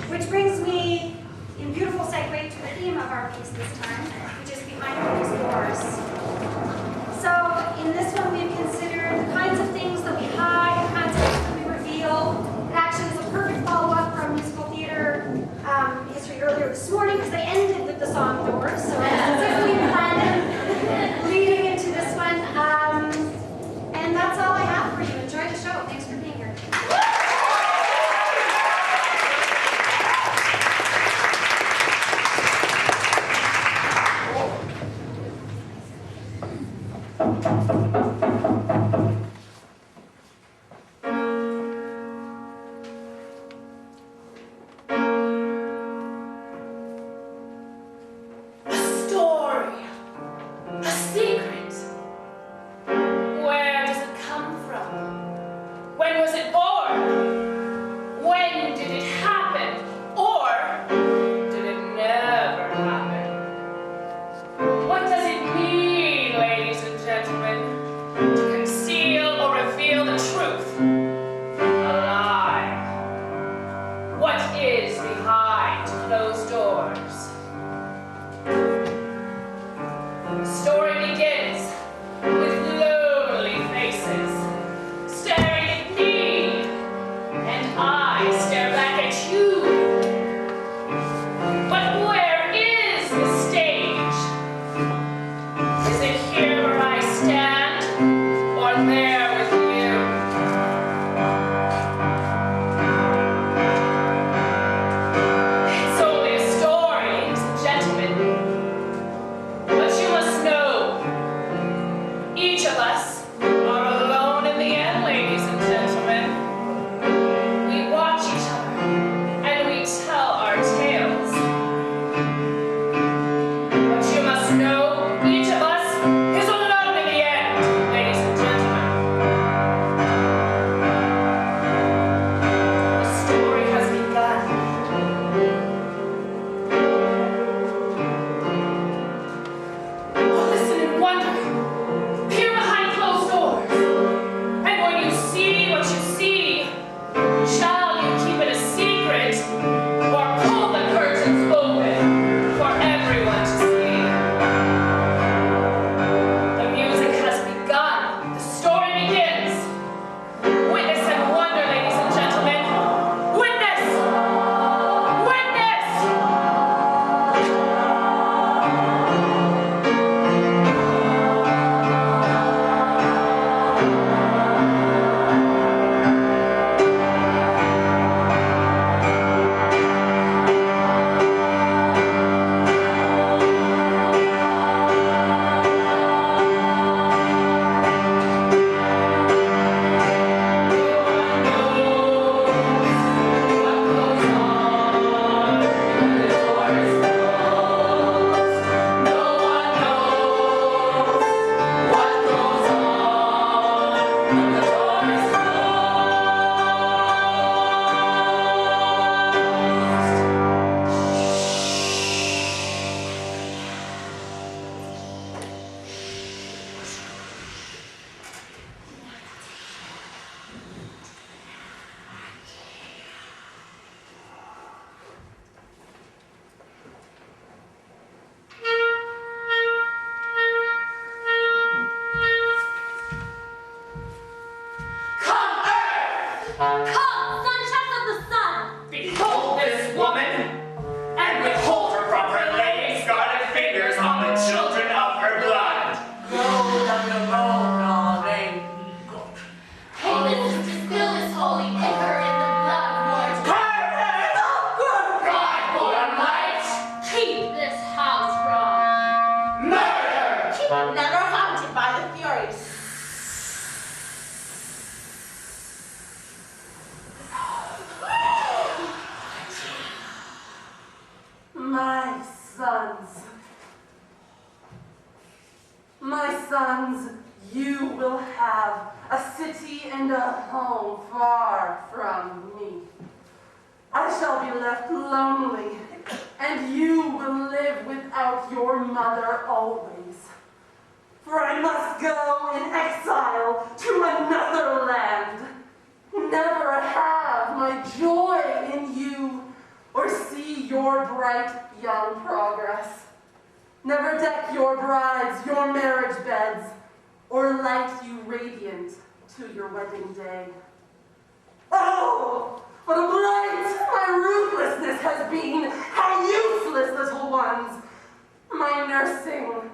Which brings me in beautiful segue to the theme of our piece this time, which is behind closed doors. So in this one we've considered the kinds of things that we hide, the kinds of things that we reveal. It actually is a perfect follow-up from musical theater history earlier this morning because they ended with the song Doors. So it's as if we planned it leading into this one. And that's all I have for you. Enjoy the show. Thanks for being here. My sons, you will have a city and a home far from me. I shall be left lonely, and you will live without your mother always. For I must go in exile to another land, never have have my joy in you, or see your bright young progress. Never deck your brides, your marriage beds, or light you radiant to your wedding day. Oh, what a blight my ruthlessness has been! How useless, little ones, my nursing,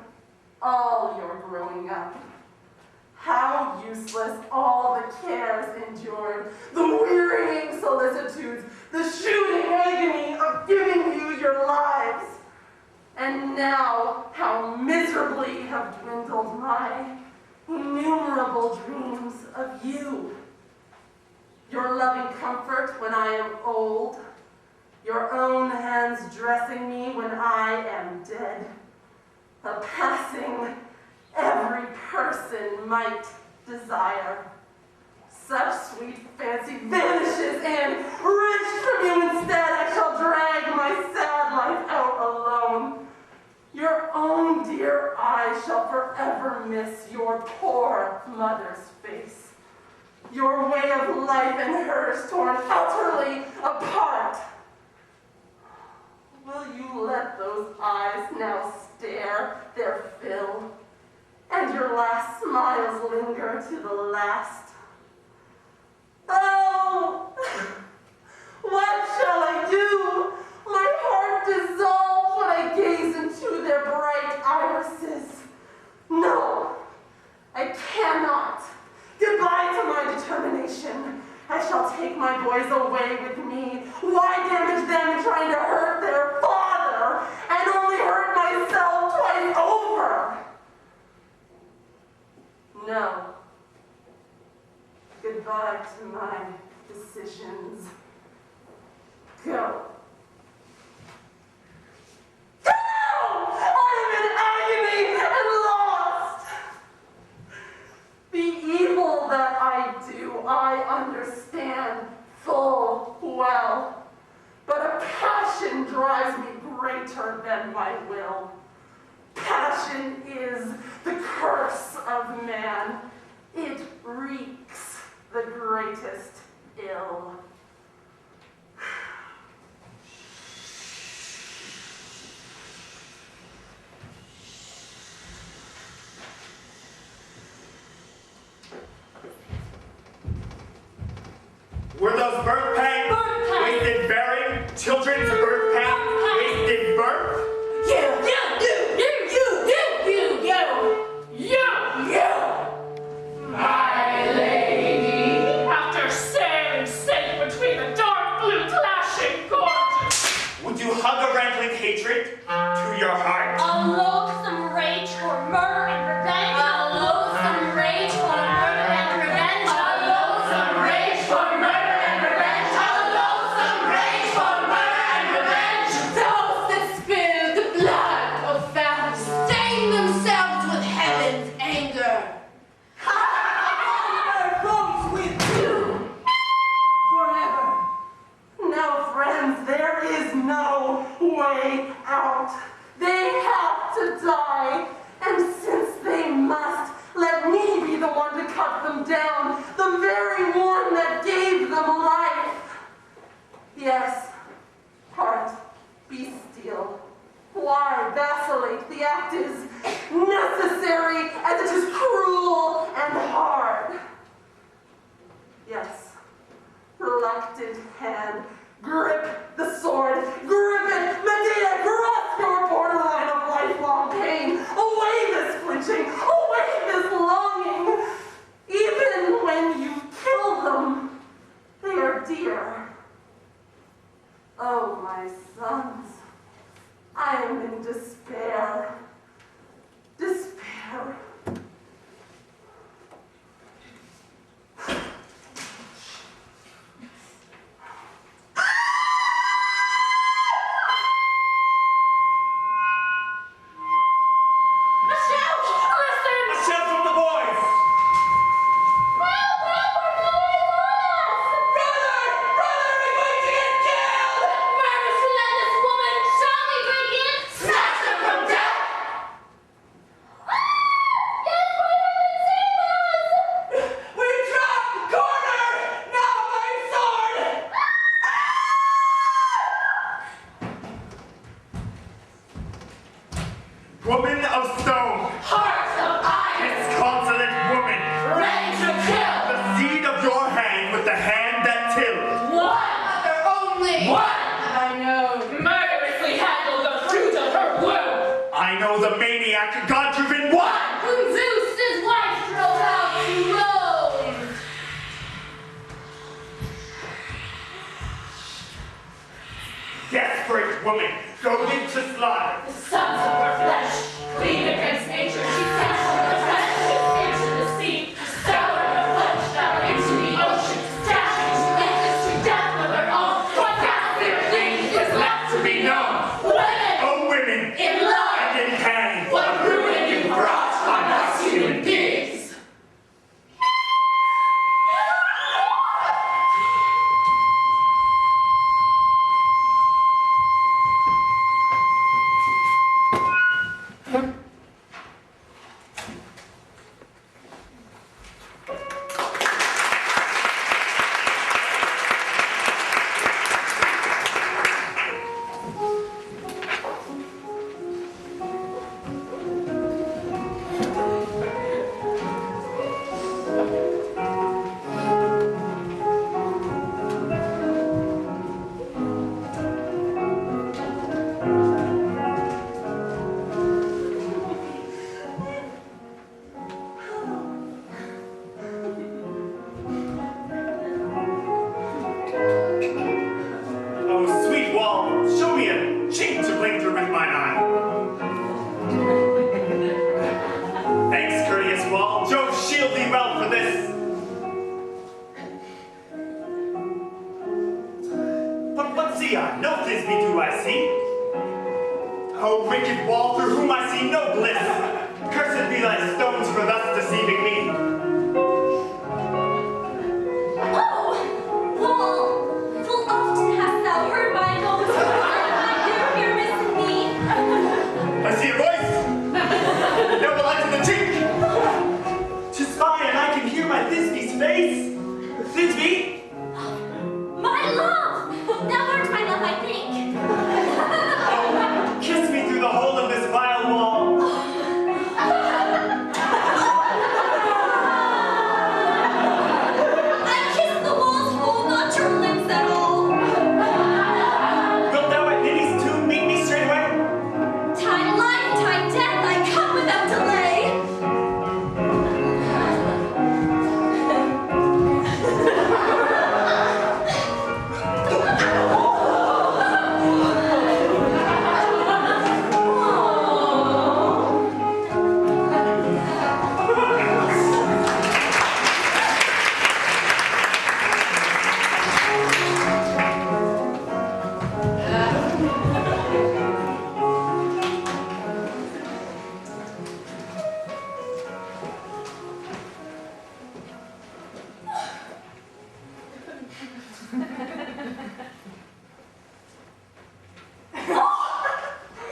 all your growing up. How useless all the cares endured, the wearying solicitudes, the shooting agony of giving you your lives. And now how miserably have dwindled my innumerable dreams of you. Your loving comfort when I am old, your own hands dressing me when I am dead, a passing every person might desire. Such sweet fancy vanishes, and wrenched from you instead, I shall drag my sad life out alone. Your own dear eyes shall forever miss your poor mother's face. Your way of life and hers torn utterly apart. Will you let those eyes now stare their fill, and your last smiles linger to the last? Oh, what shall I do? My heart dissolves when I gaze into their bright irises. No, I cannot. Goodbye to my determination. I shall take my boys away with me. Why damage them trying to hurt their father and only hurt myself twice over? No. Goodbye to my decisions. Go. Go! I am in agony and lost. The evil that I do, I understand full well. But a passion drives me greater than my will. Passion is the curse of man. It wreaks the greatest ill. Were those birth pangs? Wasted bearing? Children's birth pangs? Wasted birth? My lady, after staring safe between the dark blue clashing gorges, Would you hug a rankling hatred to your heart? A loathsome rage for murder and revenge. A loathsome rage for murder and revenge. a loathsome rage for murder and revenge, a loathsome rage for murder and revenge. Those that spill the blood of family stain themselves with heaven's anger. No, friends, there is no way out. They have to die, and since they must, let me be the one to cut them down, the very one that gave them life. Yes, heart, be still. Why vacillate? The act is necessary as it is cruel and hard. Yes, reluctant hand, grip the sword, grip it, Medea, grasp your borderline of lifelong pain. Away this flinching, away this longing. Even when you kill them, they are dear. Oh, my sons, I am in despair. Despair. A shout from the boys! Murderous, relentless woman, shall we break in? Snatch them from death! of stone, Heart of iron. disconsolate woman, Ready to kill. the seed of your hand with the hand that tilled. One mother only. One I know. Murderously handled the fruit of her womb. I know the maniac, God-driven one. Whom Zeus his wife drove out to Rome. Desperate woman, goaded to slaughter. The sons of her flesh, clean against nature, she sent her flesh into the sea, sour her flesh down into the ocean, dashing to witness to death with her own. What ghastlier thing is left to be known? Women Oh, women, in love, and in pain. what ruin you brought on us human beings. Oh, sweet wall, show me a chink to blink through with mine eye. Thanks, courteous wall. Jove shield thee well for this. But what see I? No Thisbe do I see. Oh, wicked wall, through whom I see no bliss. Cursed be thy stones for thus deceiving me. Oh, wall, full often hast thou heard my bones, my dear here missing thee. I see a voice. No light in the chink. 'Tis fine, and I can hear my Thisbe's face. Thisbe? My love! Thou art my love, I think. Oh, kiss me through the hole of this vile wall. I kiss the wall's hole, not your lips at all. Wilt thou at Ninny's tomb meet me straightway? Tide life, tide death, I come without delay.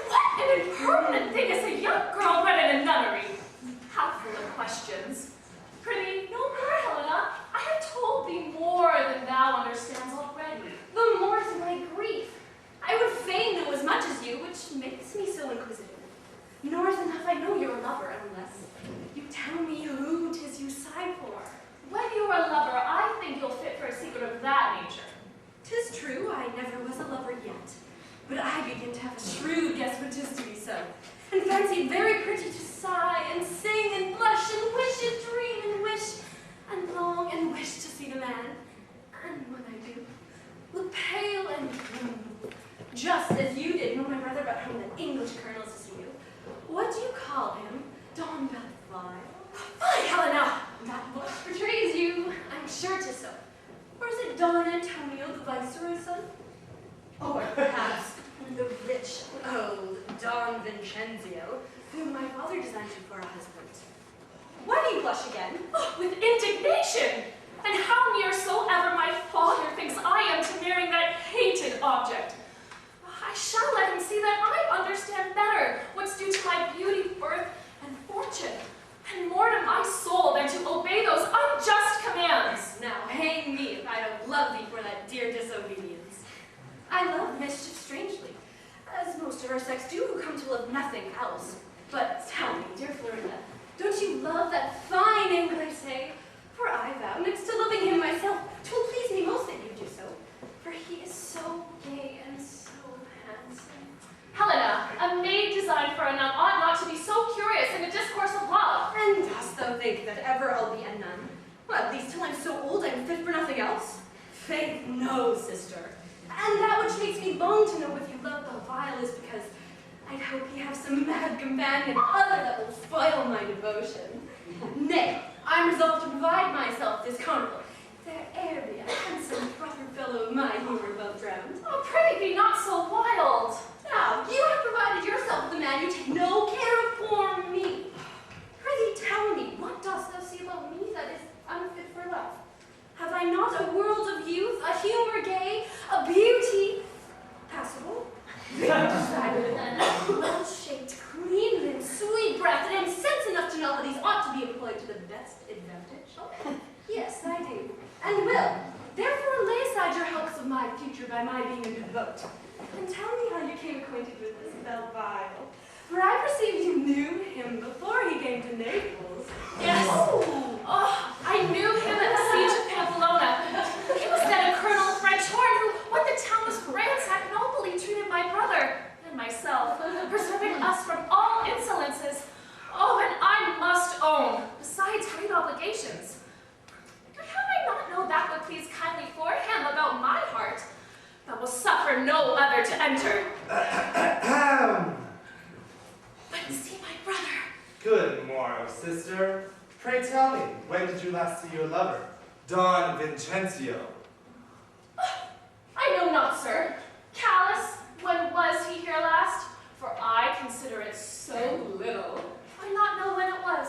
What an impertinent thing is a young girl bred in a nunnery! How full of questions. Prithee, no more, Helena. I have told thee more than thou understands already. The more to my grief. I would fain know as much as you, which makes me so inquisitive. Nor is enough I know you're a lover, unless you tell me who 'tis you sigh for. When you are a lover, I think you'll fit for a secret of that nature. 'Tis true, I never was a lover yet, but I begin to have a shrewd guess what 'tis to be so, and fancy it very pretty to sigh and sing and blush and wish and dream and wish and long and wish to see the man, and when I do, look pale and just as you did when my brother brought home the English colonels to see you. What do you call him? Don Bellfly? Fie, Helena! That book betrays you. I'm sure 'tis so. Or is it Don Antonio, the viceroy's son? Or perhaps the rich old Don Vincenzio, whom my father designed you for a husband. Why do you blush again? Oh, with indignation! And how near soever my father thinks I am to marrying that hated object. I shall let him see that I understand better what's due to my beauty, birth, and fortune, and more to my soul than to obey those unjust commands. Now hang me if I don't love thee for that dear disobedience. I love mischief strangely, as most of our sex do who come to love nothing else. But tell me, dear Florinda, don't you love that fine Inglese? For I vow, next to loving him myself, 'twill please me most that you do so. For he is so gay and so handsome. Helena, a maid designed for a nun ought not to be so curious in a discourse of love. And dost thou think that ever I'll be a nun? Well, at least till I'm so old I'm fit for nothing else? Faith, no, sister. And that which makes me long to know if you love Belvile is because I'd hope ye have some mad companion other that will spoil my devotion. Nay, I'm resolved to provide myself this carnival. There e'er be a handsome brother fellow of my humor above ground. Oh, pray be not so wild. Now, you have provided yourself with a man you take no care of for me. Prithee tell me, what dost thou see about me that is unfit for love? Have I not a world of youth, a humor gay, a beauty passable, well-shaped, clean-limbed, sweet-breathed, and sense enough to know how these ought to be employed to the best advantage? Yes, I do, and will. Therefore lay aside your hopes of my future by my being a devote. And tell me how you came acquainted with this Belvile. For I perceive you knew him before he came to Naples. Yes. Oh, I knew him at the siege of Pamplona. He was then a colonel of French horn who, when the town was ransacked, nobly treated my brother and myself, preserving us from all insolences. Oh, and I must own, besides great obligations. How I not know that would please kindly for him about my heart, but will suffer no other to enter. But see my brother. Good morrow, sister. Pray tell me, when did you last see your lover, Don Vincencio? I know not, sir. Callous, when was he here last? For I consider it so little. I not know when it was.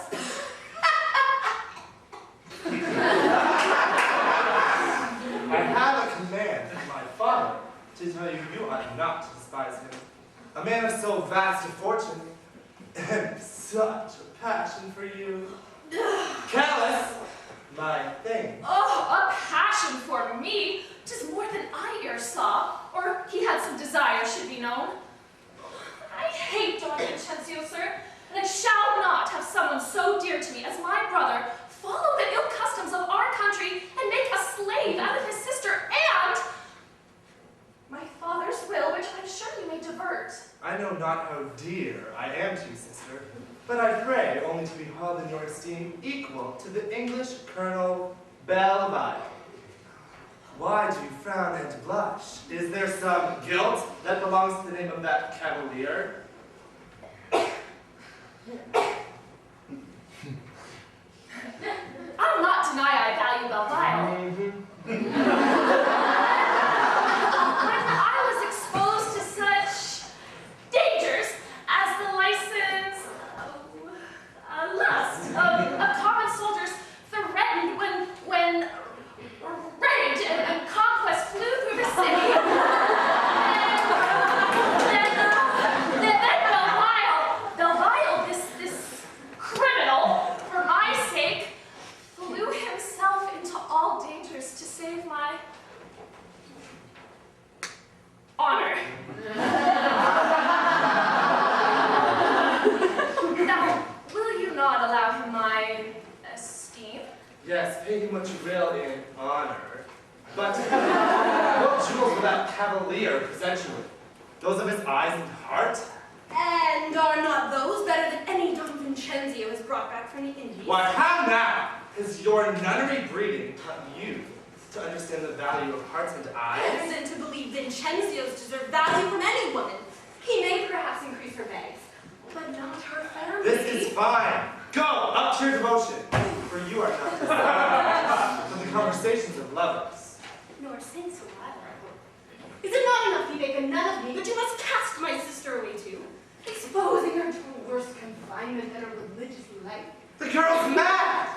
I have a command from my father to tell you you ought not to despise him. A man of so vast a fortune and such a passion for you. Callous, my thing. Oh, a passion for me? 'Tis more than I e'er saw, or he had some desire should be known. I hate Don Vincencio, sir, and I shall not have someone so dear to me as my brother follow the ill customs of our country and make a slave out of his sister and my father's will, which I'm sure you may divert. I know not how dear I am to you, sister, but I pray only to be held in your esteem equal to the English Colonel Belvile. Why do you frown and blush? Is there some guilt that belongs to the name of that cavalier? I'll not deny I value Belvile. When I was exposed to such dangers as the license, lust of common soldiers threatened when rage and conquest flew through the city. Then Belvile, this criminal, for my sake, flew himself into all dangers to save my honor. Now, will you not allow him my esteem? Yes, pay him what you will in honor. But what jewels will that cavalier present you with? Those of his eyes and heart? And are not those better than any Don Vincenzo has brought back from the Indies? Why, how now? Has your nunnery breeding taught you to understand the value of hearts and eyes? And to believe Vincenzios deserve value from any woman. He may perhaps increase her bags, but not her family. This is fine. Go, up to your devotion, for you are not designed for the conversations of lovers. Nor sing so loud. Is it not enough you make a nun of me, but you must cast my sister away too, exposing her to a worse confinement than a religious life? The girl's mad!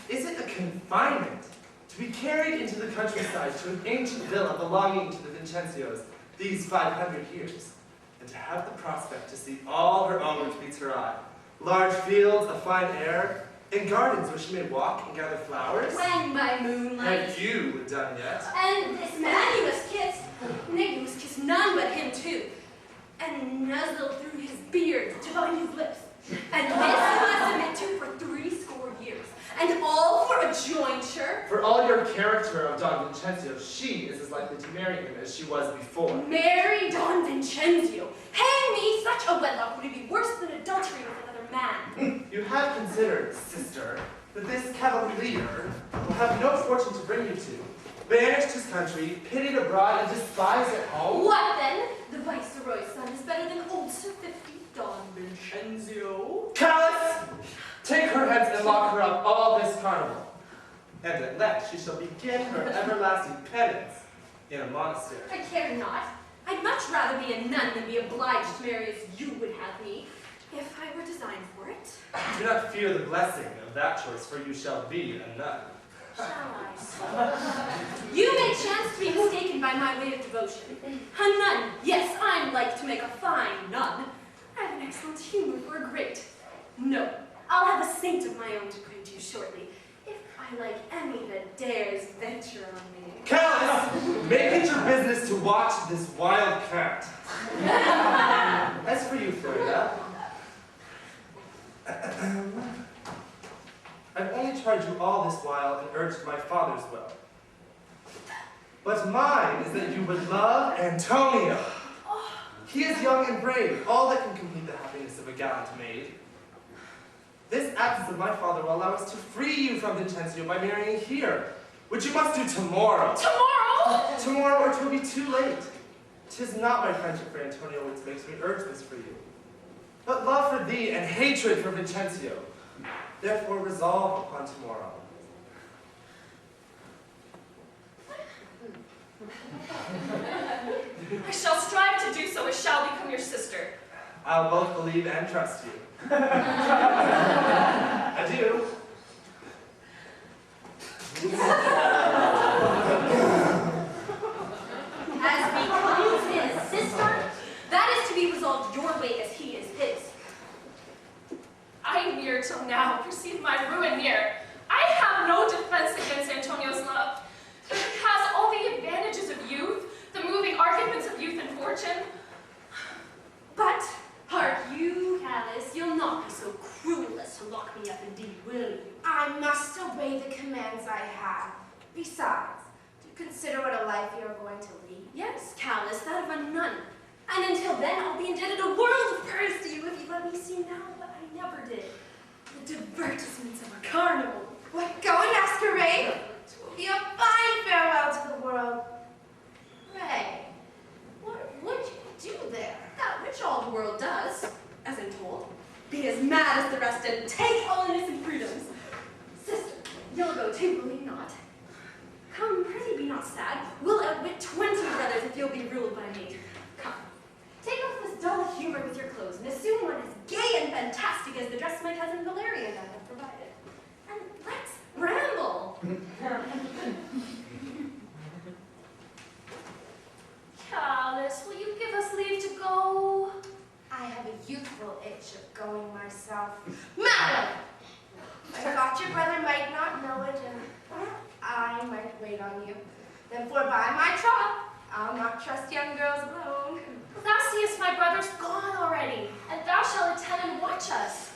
Is it a confinement to be carried into the countryside to an ancient villa belonging to the Vincencios these 500 years, and to have the prospect to see all her own which meets her eye? Large fields, a fine air, and gardens where she may walk and gather flowers? When by moonlight. Have you done yet? And this man you must kiss. Nay, you must kiss none but him too. And nuzzle through his beard to find his lips. And this you must submit to for 60 years, and all for a jointure. For all your character of Don Vincenzio, she is as likely to marry him as she was before. Marry Don Vincenzio. Hang me, such a wedlock would be worse than adultery with another man. You have considered, sister, that this cavalier will have no fortune to bring you to. Banished his country, pitied abroad, and despised at home. What then? The viceroy's son is better than old Sir 50 Don Vincenzio. Callus! Take her hence and lock her up all this carnival. And at last she shall begin her everlasting penance in a monastery. I care not. I'd much rather be a nun than be obliged to marry as you would have me, if I were designed for it. Do not fear the blessing of that choice, for you shall be a nun. Shall I? You may chance to be mistaken by my way of devotion. A nun, yes, I'm like to make a fine nun. I have an excellent humor for a great. No, I'll have a saint of my own to bring to you shortly, if I like any that dares venture on me. Callus! Make it your business to watch this wild cat. As for you, Florida, I've only tried you all this while and urged my father's will. But mine is that you would love Antonio. He is young and brave, all that can complete the happiness of a gallant maid. This absence of my father will allow us to free you from Vincenzio by marrying here, which you must do tomorrow. Tomorrow? Tomorrow, or 'twill be too late. 'Tis not my friendship for Antonio which makes me urge this for you, but love for thee and hatred for Vincenzio. Therefore resolve upon tomorrow. I shall strive to do so as shall become your sister. I'll both believe and trust you. Adieu. As becomes his sister, that is to be resolved your way as he is his. I near till now perceive my ruin near. I have no defense against Antonio's love. He has all the advantages of youth, the moving arguments of youth and fortune. But, hark you, Callus, you'll not be so cruel as to lock me up indeed, will you? I must obey the commands I have. Besides, do you consider what a life you are going to lead? Yes, Callus, that of a nun. And until then, I'll be indebted a world of praise to you if you let me see now what I never did. The divertissements of a carnival. What, go and masquerade? It will be a fine farewell to the world. Pray, what would you do there? That which all the world does, as I'm told. Be as mad as the rest and take all innocent freedoms. Sister, you'll go too, will you not? Come, prithee be not sad. We'll outwit 20 brothers if you'll be ruled by me. Come, take off this dull humor with your clothes and assume one as gay and fantastic as the dress my cousin Valeria and I have provided. And let's ramble. Callus, will you give us leave to go? I have a youthful itch of going myself. Madam! I thought your brother might not know it, and I might wait on you. Then for by my troth, I'll not trust young girls alone. Thou seest my brother's gone already, and thou shalt attend and watch us.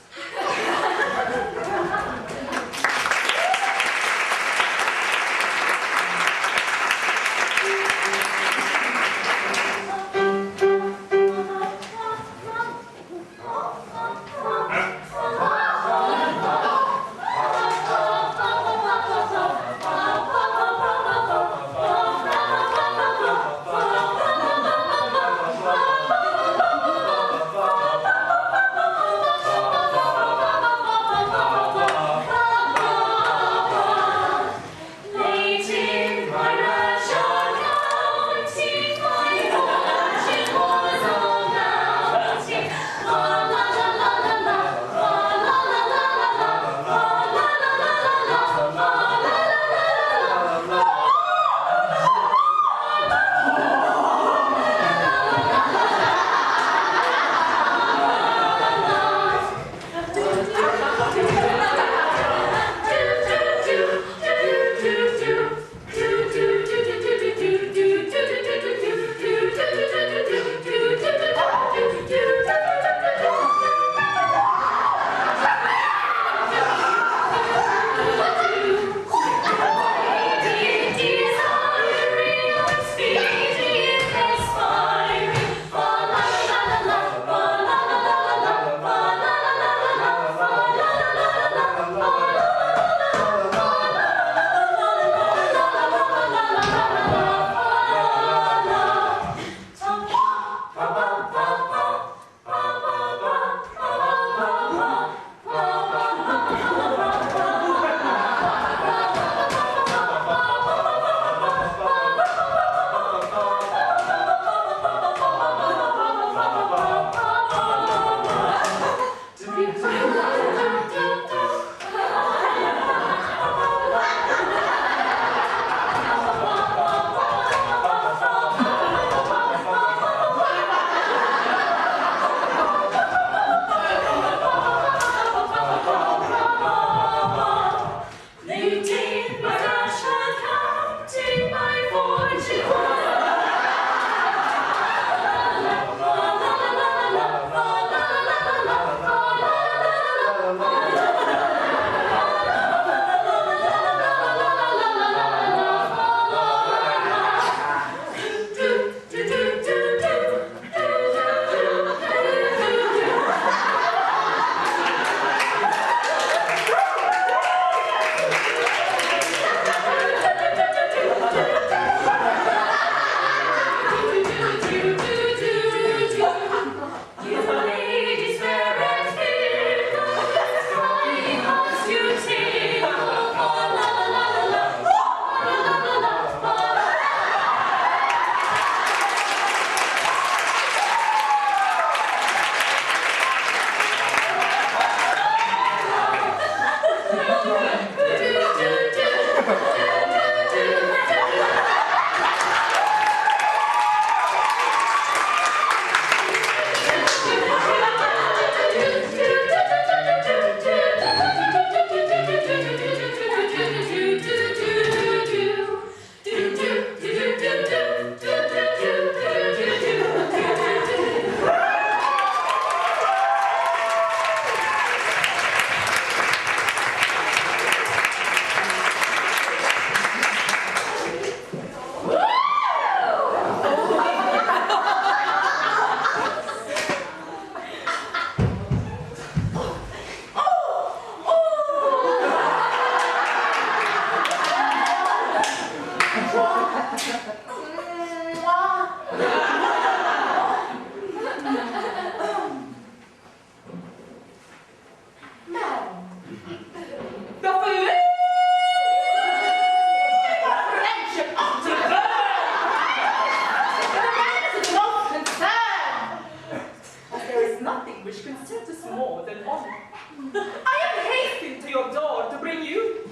I am hastening to your door to bring you,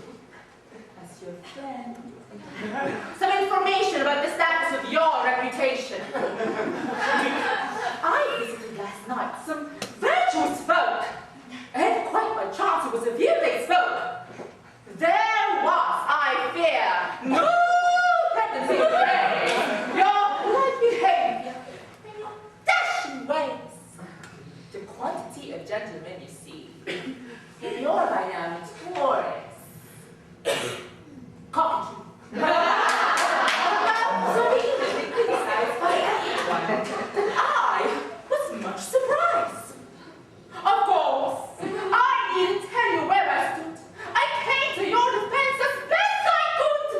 as your friend, some information about the status of your reputation. I visited last night some virtuous folk, and quite by chance it was of you they spoke. There was, I fear, no tendency to praise your polite behavior and your dashing ways. The quantity of gentlemen you see in your by now notorious country. So easily criticized by anyone that I was much surprised. Of course, I needn't tell you where I stood. I came to your defense as best I could.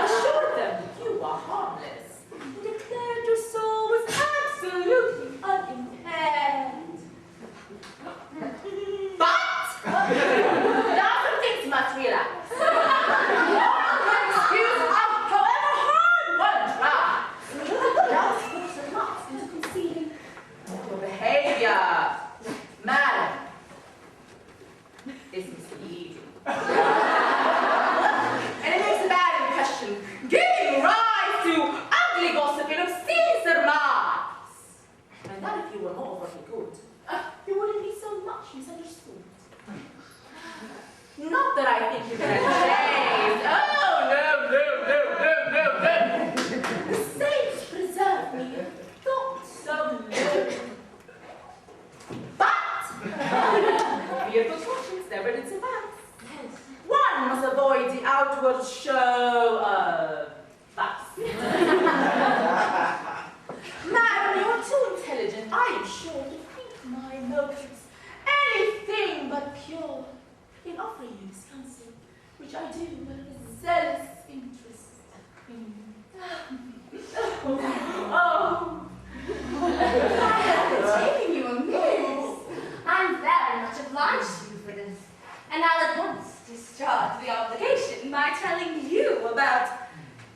Assured them you are harmless and declared your soul was absolutely unimpaired. But now some things must relax. Your excuse of however hard one tries. Now force at last into concealing your behavior, madam, is misleading. And it makes a bad impression, giving rise to ugly gossip and obscene surmise. And that if you were more what you could, you wouldn't be so much misunderstood. Not that I think you can change. Oh, no. The saints preserve me, not so low. But, be of good conscience, never did suffice. One must avoid the outward show of vice. Madam, you are too intelligent, I am sure, to think my motives anything but pure in offering you this counsel, which I do with a zealous interest in you. Oh. I have been taking you amiss. I'm very much obliged to you for this. And I'll at once discharge the obligation by telling you about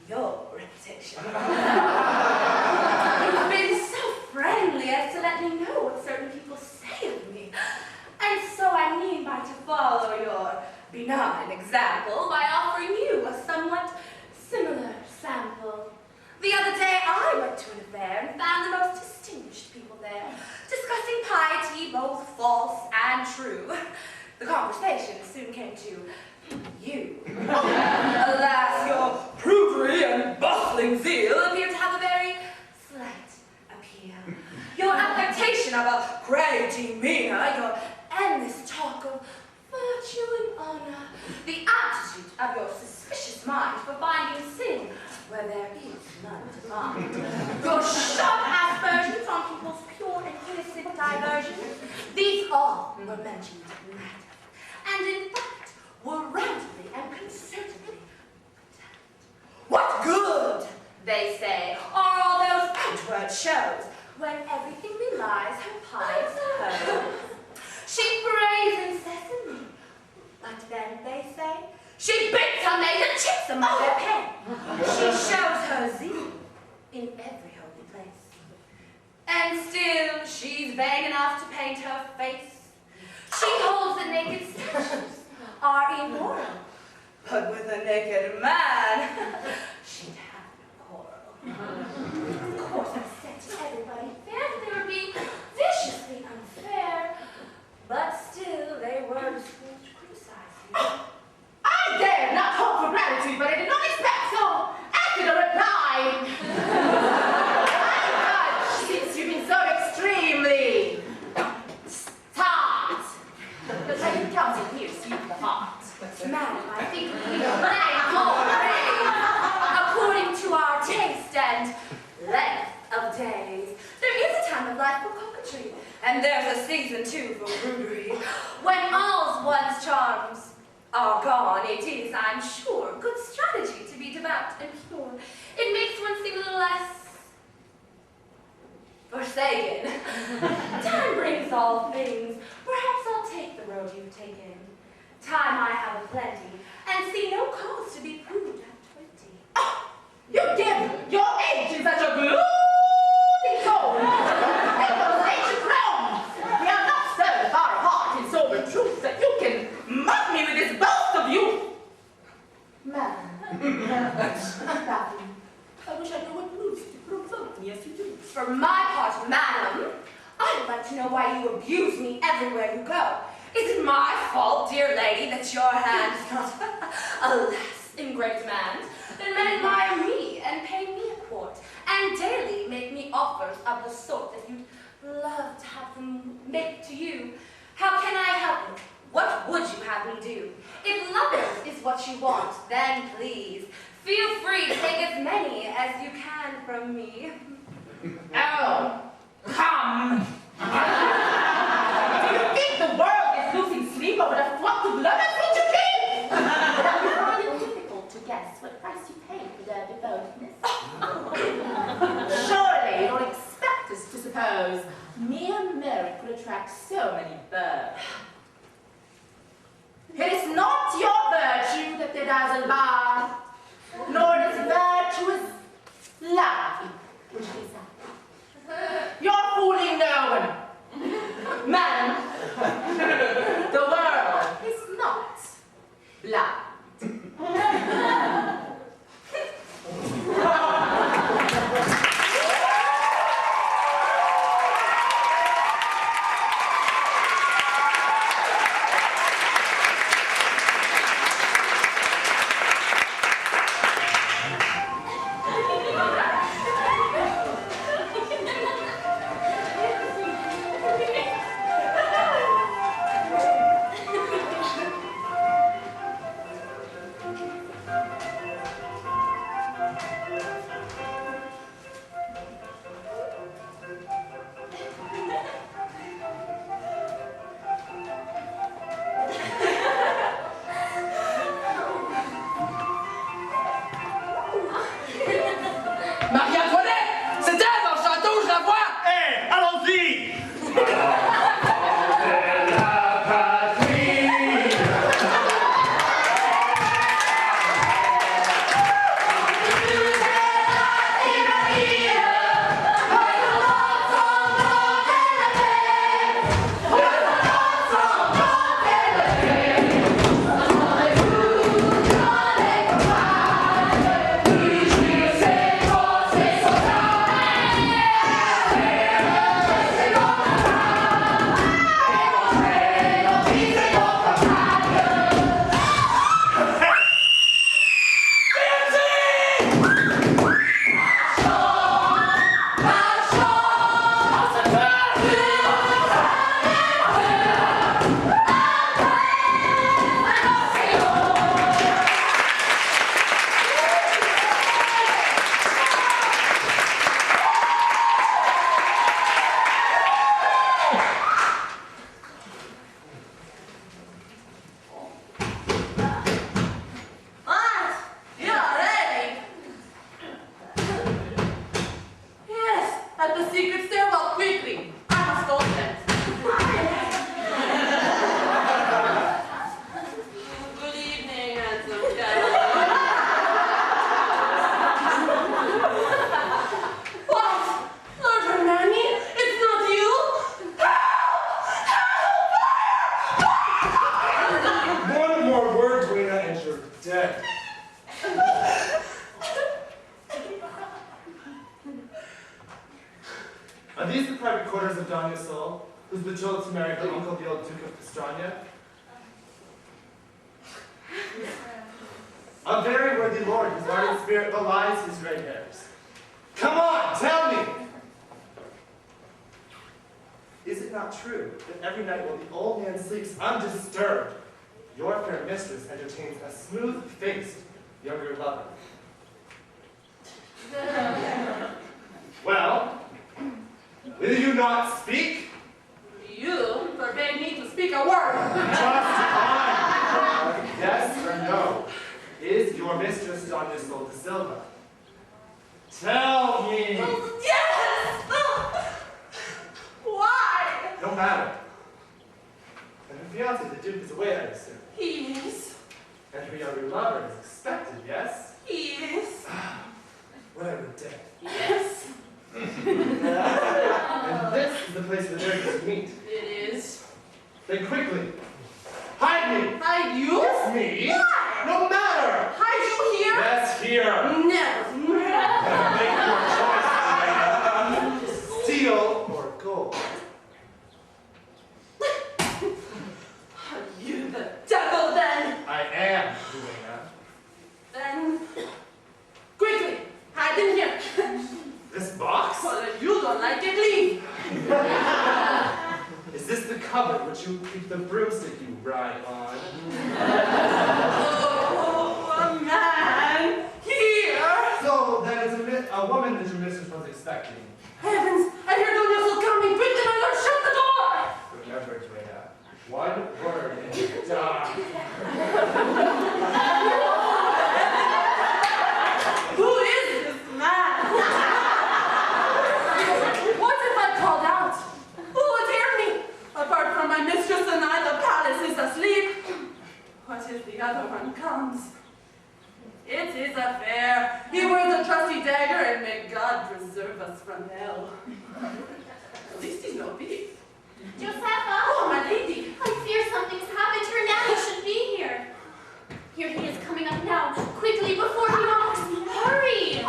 your reputation. You've been so friendly as to let me know what certain people say of me. And so I mean by to follow your benign example by offering you a somewhat similar sample. The other day I went to an affair and found the most distinguished people there, discussing piety both false and true. The conversation soon came to you. Alas, your prudery and bustling zeal appear to have a very slight appeal. Your affectation of a grave demeanor, your endless talk of virtue and honor, the attitude of your suspicious mind for finding sin where there is none to find, your sharp aspersions on people's pure and innocent diversions, these all were mentioned in matter, and in fact were roundly and concertedly attacked. What good, they say, are all those outward shows, when everything belies her pious purpose? She prays incessantly, but then, they say, she beats her maids and chips them of their pen. She shows her zeal in every holy place. And still, she's vain enough to paint her face. She holds that naked statues are immoral, but with a naked man, she'd have no quarrel. Of course, I said to everybody fair that they were being viciously unfair, but still they were disposed to criticize you. I dare not hope for gratitude, but I did not expect so acid a reply. But since you've been so extremely tart, the second counsel here seems the heart. Madam, I think we may according to our taste and length of days. There is a time of life for coquetry, and there's a season too for prudery. When all one's charms are gone, it is, I'm sure, good strategy to be devout and pure. It makes one seem a little less forsaken. Time brings all things. Perhaps I'll take the road you've taken. Time I have aplenty, and see no cause to be proved at 20. Oh, you give your age in such a gloomy tone. Take those ancient realms. We are not so far apart in so For my part, madam, I would like to know why you abuse me everywhere you go. Is it my fault, dear lady, that your hand is not, alas, in great demand? Then men admire me and pay me a court, and daily make me offers of the sort that you'd love to have them make to you. How can I help it? What would you have me do? If lovers is what you want, then please, feel free to take as many as you can from me. Oh, come! Do you think the world is losing sleep over the flock of lovers which you keep? I find it difficult to guess what price you pay for their devotedness. Surely you don't expect us to suppose mere merit could attract so many birds. It is not your virtue that they dazzle by, nor is virtuous love, which is that. You're fooling no one. Madam, the world is not blind. Marie-Antoinette! C'est elle dans le château, je la vois! Hé, allons-y! At the secret stairwell, quickly! I must go there. Good evening, handsome fellow. What? Lord Hernani? It's not you? One more word, Duena, and you're dead. Are these the private quarters of Don Yasol, who's betrothed to marry her uncle, the old Duke of Pastrana? A very worthy lord whose ardent spirit belies his gray hairs. Come on, tell me! Is it not true that every night while the old man sleeps undisturbed, your fair mistress entertains a smooth-faced younger lover? Well, will you not speak? You forbade me to speak a word. Just one. Yes or no? Is your mistress Don Yasol de Silva? Tell me. Yes! Why? No matter. And her fiancé, the Duke, is away, I assume. He is. And her younger lover is expected, yes? He is. What I would dead. Yes. And this is the place where they're going to meet. It is. Then quickly, hide me! Hide you? Yes, me! Why? No matter! Hide you here? Yes, here! Never. Make your choice, Duena. did leave. Is this the cupboard which you keep the broomstick you ride on? Oh, a man here. So that is a woman that your mistress was expecting. Heavens, I hear Don Yusel coming. Quickly, my lord, shut the door. Remember, Drea, one word and you die. Who is this man? What if I called out? Who would hear me? Apart from my mistress and I, the palace is asleep. What if the other one comes? It is a fair. He wears a trusty dagger, and may God preserve us from hell. At least he's no thief. Josepha! Oh, my lady! I fear something's happened. Her nanny should be here. Here he is coming up now. Quickly, before he knocks. Hurry!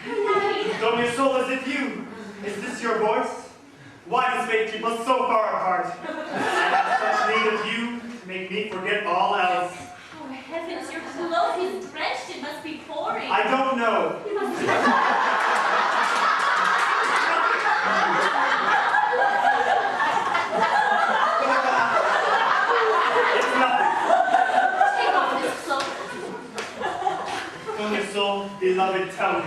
Nanny! Don Yusel, is it you? Is this your voice? Why does fate keep us so far apart? I have such need of you to make me forget all else. Oh, heavens, your cloak is drenched. It must be pouring. I don't know. You must be... It's nothing. Take off this cloak. Don Yusel, beloved, tell me.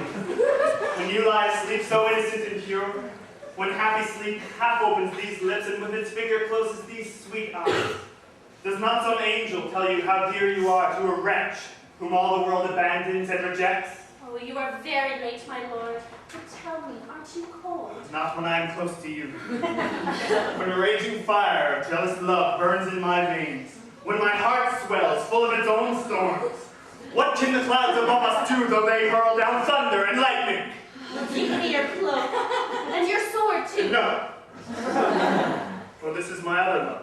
When you lie asleep so innocent and pure, when happy sleep half opens these lips and with its finger closes these sweet eyes, does not some angel tell you how dear you are to a wretch whom all the world abandons and rejects? Oh, you are very late, my lord. But tell me, aren't you cold? Not when I am close to you. When a raging fire of jealous love burns in my veins, when my heart swells full of its own storms, what can the clouds above us do though they hurl down thunder and lightning? Give me your cloak. And your sword, too. No. For this is my other love.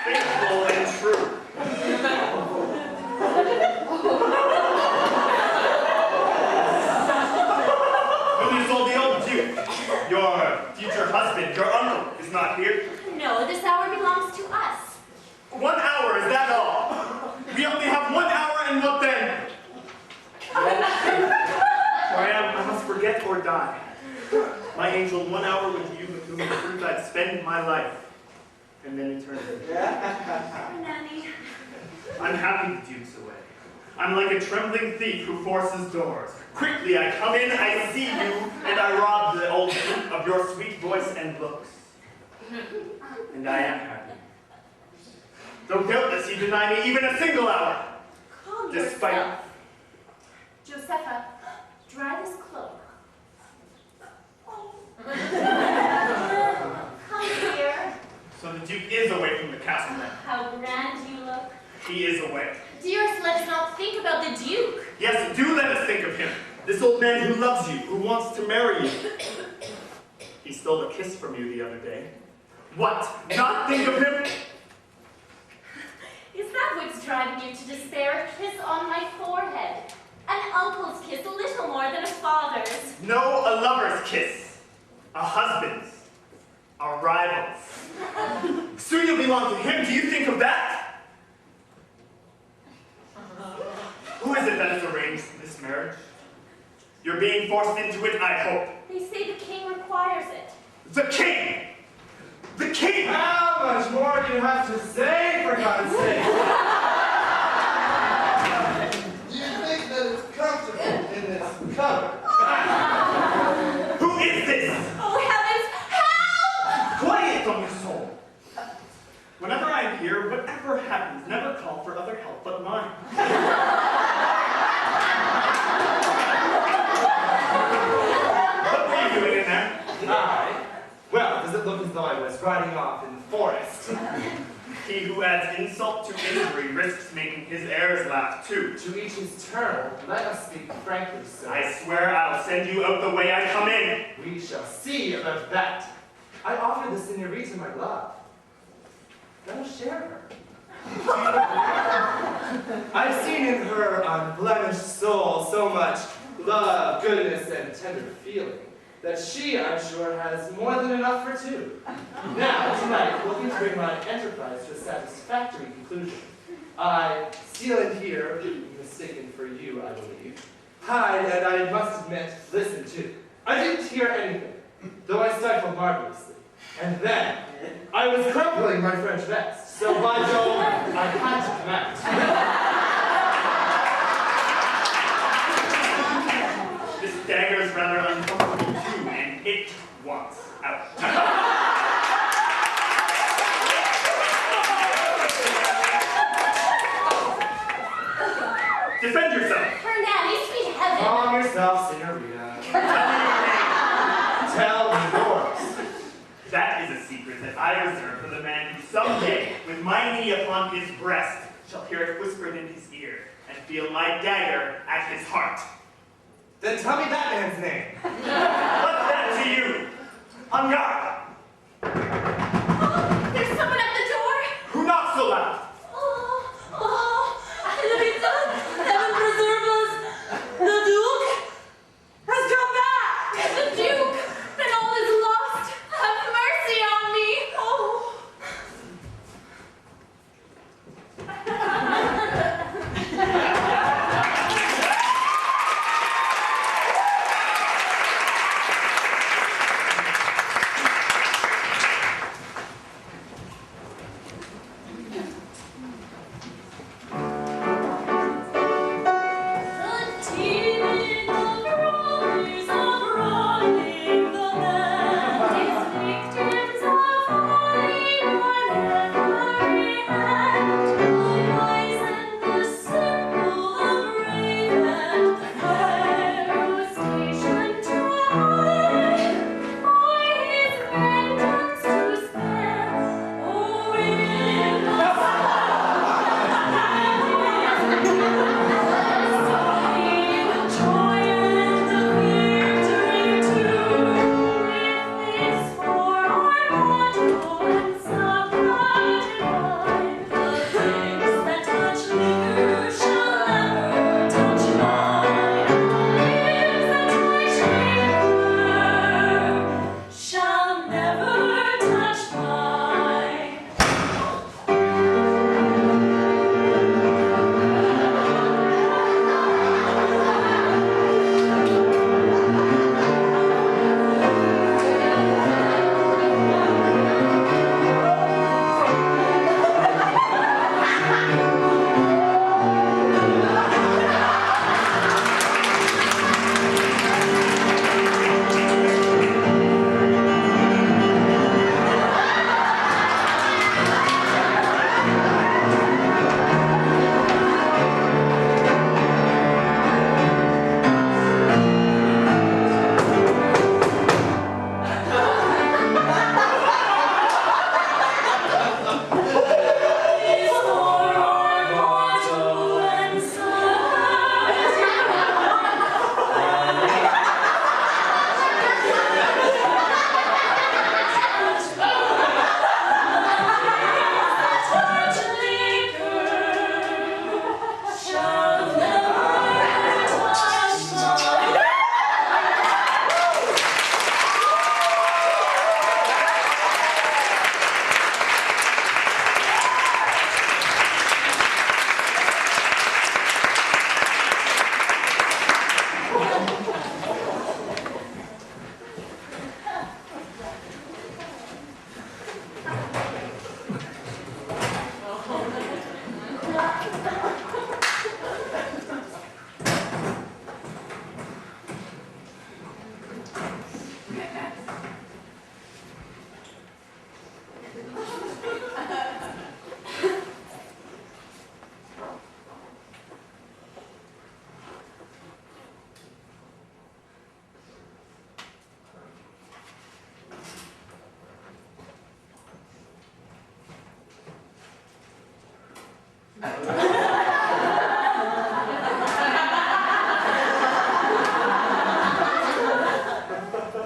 Faithful and true. Don Yusel, the old duke, your future husband, your uncle, is not here. No, this hour belongs to us. 1 hour, is that all? We only have 1 hour, and what then? I must forget or die. My angel, 1 hour with you, with whom in truth I'd spend my life, and then eternity. Nanny. I'm happy the duke's away. I'm like a trembling thief who forces doors. Quickly I come in, I see you, and I rob the old duke of your sweet voice and looks. And I am happy. Though doubtless you deny me even a single hour. Calm Despite- yourself. Josepha, dry this cloak. Come here. So the duke is away from the castle then. How grand you look. He is away. Dearest, let us not think about the Duke. Yes, do let us think of him. This old man who loves you, who wants to marry you. He stole a kiss from you the other day. What? Not think of him? Is that what's driving you to despair? A kiss on my forehead. An uncle's kiss, a little more than a father's. No, a lover's kiss. A husband's. A rival's. Soon you'll belong to him. Do you think of that? Who is it that has arranged this marriage? You're being forced into it, I hope. They say the king requires it. The king! The king! How much more do you have to say, for God's sake? Do you think that it's comfortable in this cupboard? Who is this? Oh, heavens, help! Quiet on your soul. Whenever I'm here, whatever happens, never call for other help but mine. What were you doing in there? Well, does it look as though I was riding off in the forest? He who adds insult to injury risks making his heirs laugh too. To each his turn, let us speak frankly, sir. I swear I'll send you out the way I come in. We shall see about that. I offer the senorita my love. Let us share her. I've seen in her unblemished soul so much love, goodness, and tender feeling that she, I'm sure, has more than enough for two. Now, tonight, hoping to bring my enterprise to a satisfactory conclusion, I steal in here, mistaken for you, I believe, hide, and I must admit, listen too. I didn't hear anything, though I stifled marvelously. And then, I was crumpling my French vest, so by Jove, I had to come out. This dagger is rather uncomfortable too, and it wants out. Defend yourself! Her nanny, sweet heaven! Calm yourself, Senorita. Tell me yours. That is a secret that I reserve for the man who someday, with my knee upon his breast, shall hear it whispered in his ear, and feel my dagger at his heart. Then tell me that man's name. What's that to you? On guard! There's someone at the door! Who knocks so loud? Lolita, heaven preserve us. The Duke has come back. The Duke! Then all is lost! Have mercy on me! Oh!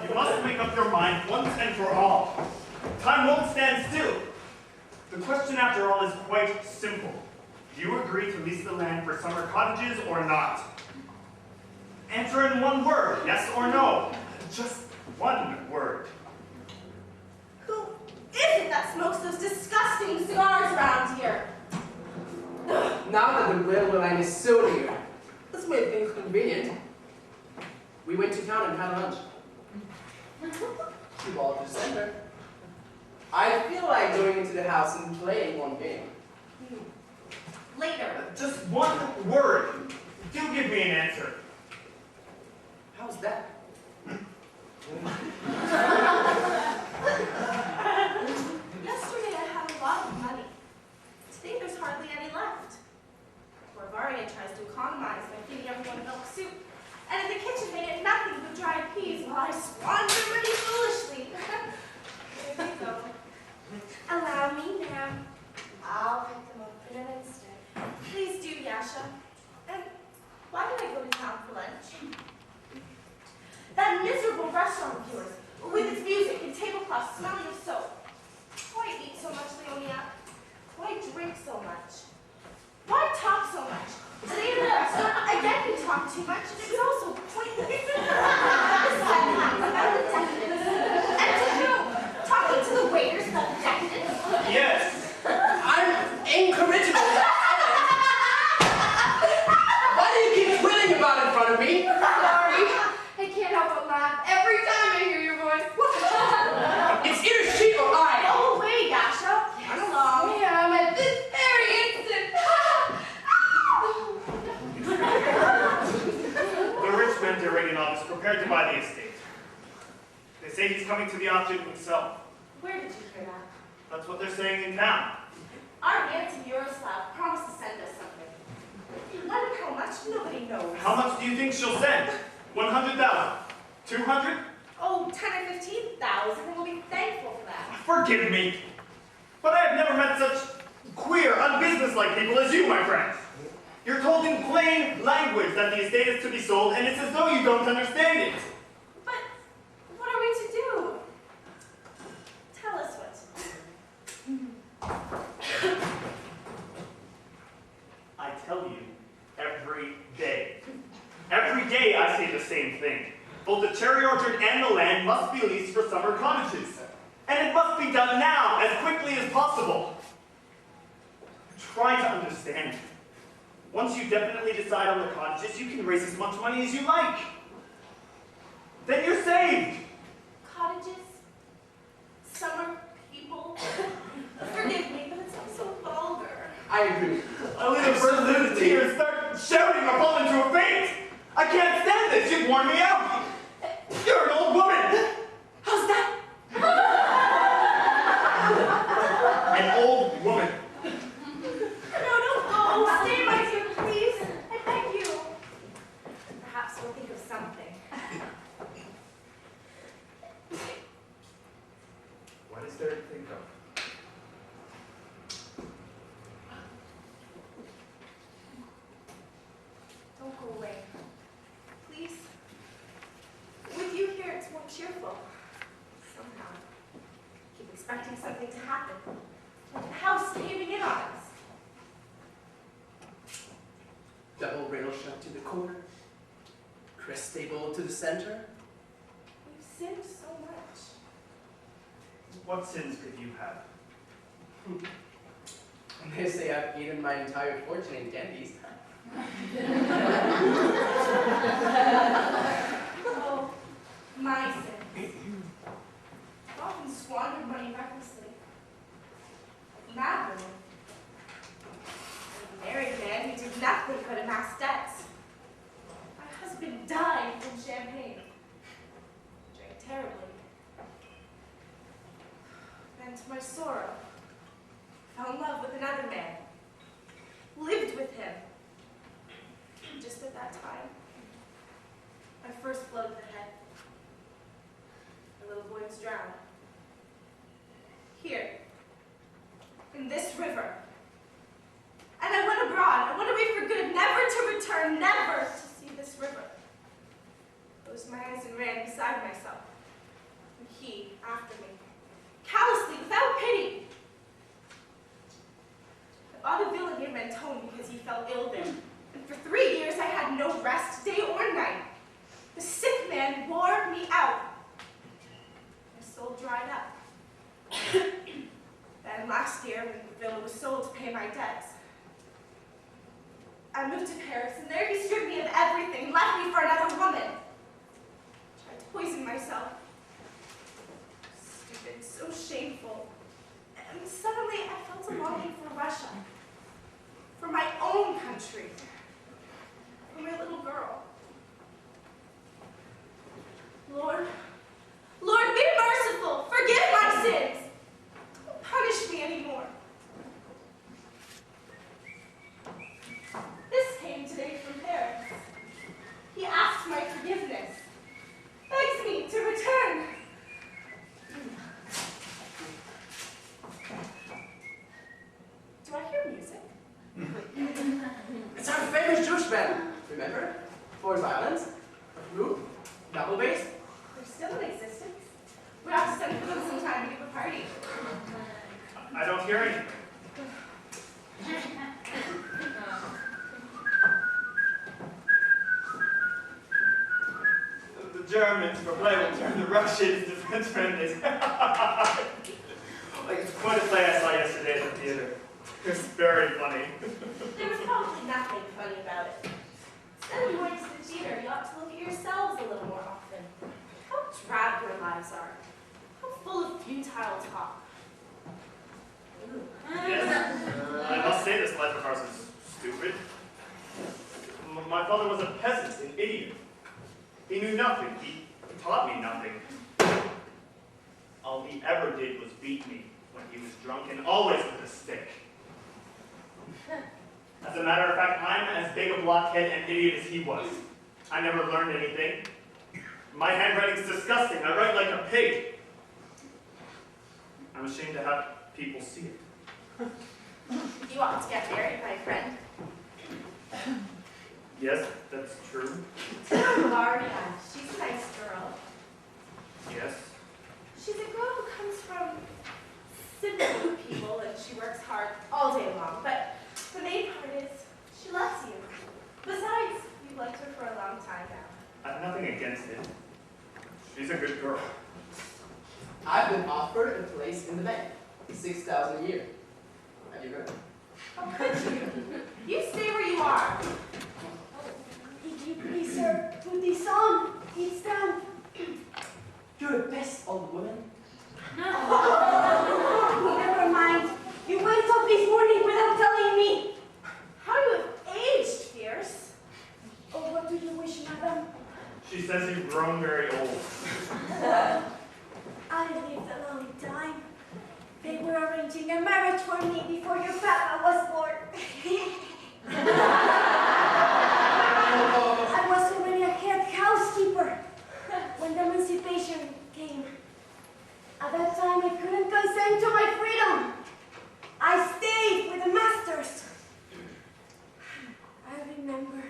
You must make up your mind once and for all. Time won't stand still. The question, after all, is quite simple. Do you agree to lease the land for summer cottages or not? Answer in one word, yes or no. Just One word. Who is it that smokes those disgusting cigars around here? Now that the railway line is so near, this made things convenient. We went to town and had lunch. We walked to the center. I feel like going into the house and playing one game. Later. Just one word. Do give me an answer. How's that? Yesterday I had a lot of money. Today there's hardly any left. Poor Varia tries to economize by feeding everyone milk soup. And in the kitchen they get nothing but dried peas while I squander money foolishly. There you go. Allow me, ma'am. I'll pick them up in an instant. Please do, Yasha. And why did I go to town for lunch? That miserable restaurant of yours, with its music and tablecloths smelling of soap. Why eat so much, Leonia? Why drink so much? Why talk so much? Today in the restaurant, again you talked too much, and it was also pointless. About the decadence. And to whom? Talking to the waiters about the decadence? Yes. I'm incorrigible. Why do you keep twirling about in front of me? Sorry. I can't help but laugh every time I hear your voice. It's either she or I. Go away, Yasha. Run along. Ma'am, at this very instant. The rich men Deraganov is prepared to buy the estate. They say he's coming to the auction himself. Where did you hear that? That's what they're saying in town. Our aunt in Yaroslav promised to send us something. What and how much? Nobody knows. How much do you think she'll send? 100,000? 200? Oh, 10 or 15,000, and we'll be thankful for that. Forgive me, but I have never met such queer, unbusinesslike people as you, my friend. You're told in plain language that the estate is to be sold, and it's as though you don't understand it. But what are we to do? Tell us what. I tell you, every day. Every day I say the same thing. Both the cherry orchard and the land must be leased for summer cottages. And it must be done now, as quickly as possible. Try to understand. Once you definitely decide on the cottages, you can raise as much money as you like. Then you're saved. Cottages? Summer people? Forgive me, but it sounds so vulgar. I agree. I literally burst into tears, start shouting, or fall into a faint. I can't stand this. You've worn me out. You're an old woman. How's that? An old woman. No, don't go. Stay, my dear, please. I beg you. Perhaps we'll think of something. What is there to think of? Don't go away. Please. With you here, it's more cheerful. Somehow. Keep expecting something to happen. Like a house caving in on us. Double rail shut to the corner. Crest stable to the center. We've sinned so much. What sins could you have? They say I've eaten my entire fortune in candies. Oh, my sins. I've often squandered money recklessly. Like a mad woman. Like a married man who did nothing but amass debts. My husband died from champagne. Drank terribly. And to my sorrow, fell in love with another man. Lived with him. And just at that time, my first blow to the head. My little boy was drowned. Here. In this river. And I went abroad. I went away for good, never to return, never to see this river. Closed my eyes and ran beside myself. And he after me. Callously, without pity. I bought a villa near Mentone because he fell ill there. And for 3 years I had no rest, day or night. The sick man wore me out. soul dried up. Then last year, when the villa was sold to pay my debts, I moved to Paris, and there he stripped me of everything, left me for another woman. Tried to poison myself. Stupid, so shameful. And suddenly I felt a longing for Russia, for my own country, for my little girl. Lord, Lord, be merciful. Forgive my sins. Don't punish me anymore. This came today from Paris. He asks my forgiveness, begs me to return. Do I hear music? It's our famous Jewish band. Remember? Four violins, a flute, double bass. They're still in existence. We have to send for them sometime to give a party. I don't hear anything. The Germans for play will turn the Russians to friendlies. Like it's quite a play I saw yesterday at the theater. It's very funny. There was probably nothing funny about it. Instead of going to the theater, you ought to look at yourselves a little more often. How drab your lives are. How full of futile talk. Yes. I must say this life of ours is stupid. My father was a peasant, an idiot. He knew nothing. He taught me nothing. All he ever did was beat me when he was drunk, and always with a stick. As a matter of fact, I'm as big a blockhead and idiot as he was. I never learned anything. My handwriting's disgusting. I write like a pig. I'm ashamed to have people see it. You ought to get married, my friend. Yes, that's true. Maria, she's a nice girl. Yes. She's a girl who comes from simple people and she works hard all day long. But the main part is she loves you. Besides, you've liked her for a long time now. I have nothing against it. She's a good girl. I've been offered a place in the bank, 6,000 a year. Have you heard? How could you? You stay where you are. If you please, sir, put this on. It's down. You're a best old woman. Never mind. You went up this morning without telling me. How you have aged, Fierce. Oh, what do you wish, madam? She says you've grown very old. I lived a long time. They were arranging a marriage for me before your papa was born. I was already a head housekeeper when the emancipation came. At that time, I couldn't consent to my freedom. I stayed with the masters. I remember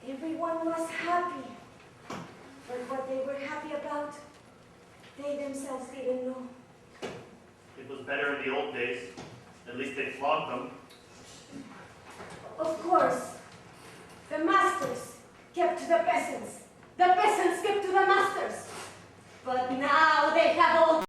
everyone was happy, but what they were happy about, they themselves didn't know. It was better in the old days. At least they flogged them. Of course, the masters kept to the peasants. The peasants kept to the masters. But now they have all